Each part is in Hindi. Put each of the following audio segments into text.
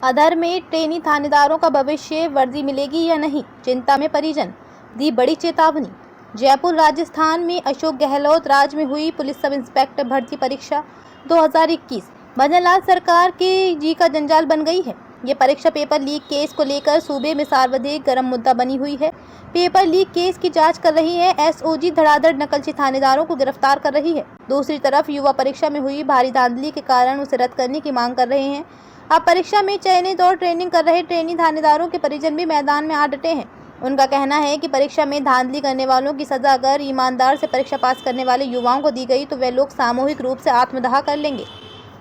अधर में ट्रेनी थानेदारों का भविष्य, वर्दी मिलेगी या नहीं, चिंता में परिजन, दी बड़ी चेतावनी। जयपुर राजस्थान में अशोक गहलोत राज में हुई पुलिस सब इंस्पेक्टर भर्ती परीक्षा 2021 भजन लाल सरकार के जी का जंजाल बन गई है। ये परीक्षा पेपर लीक केस को लेकर सूबे में सर्वाधिक गर्म मुद्दा बनी हुई है। पेपर लीक केस की जांच कर रही है एसओजी धड़ाधड़ नकलची थानेदारों को गिरफ्तार कर रही है। दूसरी तरफ युवा परीक्षा में हुई भारी धांधली के कारण उसे रद्द करने की मांग कर रहे हैं। अब परीक्षा में चयनित और ट्रेनिंग कर रहे ट्रेनी थानेदारों के परिजन भी मैदान में आ डटे हैं। उनका कहना है कि परीक्षा में धांधली करने वालों की सजा अगर ईमानदार से परीक्षा पास करने वाले युवाओं को दी गई तो वे लोग सामूहिक रूप से आत्मदाह कर लेंगे।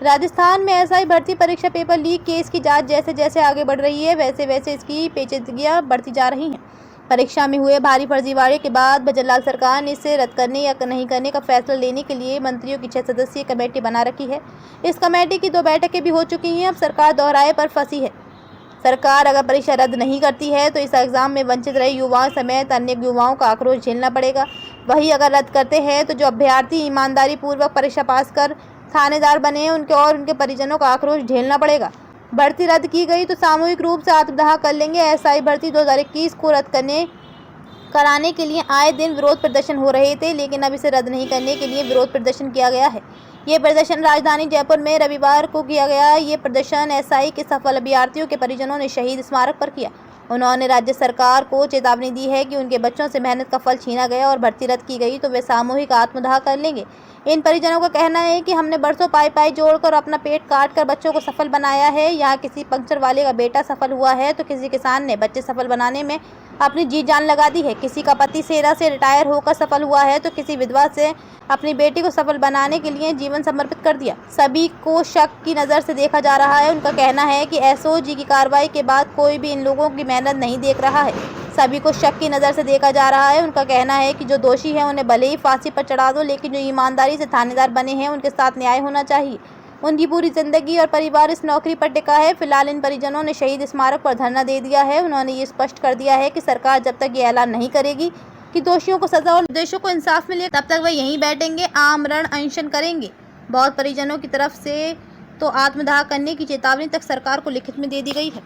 राजस्थान में एसआई भर्ती परीक्षा पेपर लीक केस की जांच जैसे जैसे आगे बढ़ रही है वैसे वैसे इसकी पेचीदगियां बढ़ती जा रही हैं। परीक्षा में हुए भारी फर्जीवाड़े के बाद भजन लाल सरकार ने इसे रद्द करने या नहीं करने का फैसला लेने के लिए मंत्रियों की 6 सदस्यीय कमेटी बना रखी है। इस कमेटी की 2 बैठकें भी हो चुकी हैं। अब सरकार दोहराए पर फंसी है। सरकार अगर परीक्षा रद्द नहीं करती है तो इस एग्जाम में वंचित रहे युवाओं समेत अन्य युवाओं का आक्रोश झेलना पड़ेगा। वहीं अगर रद्द करते हैं तो जो अभ्यर्थी ईमानदारी पूर्वक परीक्षा पास कर थानेदार बने हैं उनके और उनके परिजनों का आक्रोश झेलना पड़ेगा। भर्ती रद्द की गई तो सामूहिक रूप से आत्मदाह कर लेंगे। एसआई भर्ती 2021 को रद्द कराने के लिए आए दिन विरोध प्रदर्शन हो रहे थे, लेकिन अब इसे रद्द नहीं करने के लिए विरोध प्रदर्शन किया गया है। ये प्रदर्शन राजधानी जयपुर में रविवार को किया गया। ये प्रदर्शन एसआई के सफल अभ्यर्थियों के परिजनों ने शहीद स्मारक पर किया। उन्होंने राज्य सरकार को चेतावनी दी है कि उनके बच्चों से मेहनत का फल छीना गया और भर्ती रद्द की गई तो वे सामूहिक आत्मदाह कर लेंगे। इन परिजनों का कहना है कि हमने बरसों पाई जोड़कर अपना पेट काट कर बच्चों को सफल बनाया है। यहाँ किसी पंक्चर वाले का बेटा सफल हुआ है तो किसी किसान ने बच्चे सफल बनाने में अपनी जी जान लगा दी है। किसी का पति सेना से रिटायर होकर सफल हुआ है तो किसी विधवा से अपनी बेटी को सफल बनाने के लिए जीवन समर्पित कर दिया। सभी को शक की नज़र से देखा जा रहा है। उनका कहना है कि एसओजी की कार्रवाई के बाद कोई भी इन लोगों की मेहनत नहीं देख रहा है। सभी को शक की नज़र से देखा जा रहा है। उनका कहना है कि जो दोषी हैं उन्हें भले ही फांसी पर चढ़ा दो, लेकिन जो ईमानदारी से थानेदार बने हैं उनके साथ न्याय होना चाहिए। उनकी पूरी जिंदगी और परिवार इस नौकरी पर टिका है। फिलहाल इन परिजनों ने शहीद स्मारक पर धरना दे दिया है। उन्होंने ये स्पष्ट कर दिया है कि सरकार जब तक ये ऐलान नहीं करेगी कि दोषियों को सजा और निर्दोषों को इंसाफ मिले तब तक वे यहीं बैठेंगे, आमरण अनशन करेंगे। बहुत परिजनों की तरफ से तो आत्मदाह करने की चेतावनी तक सरकार को लिखित में दे दी गई है।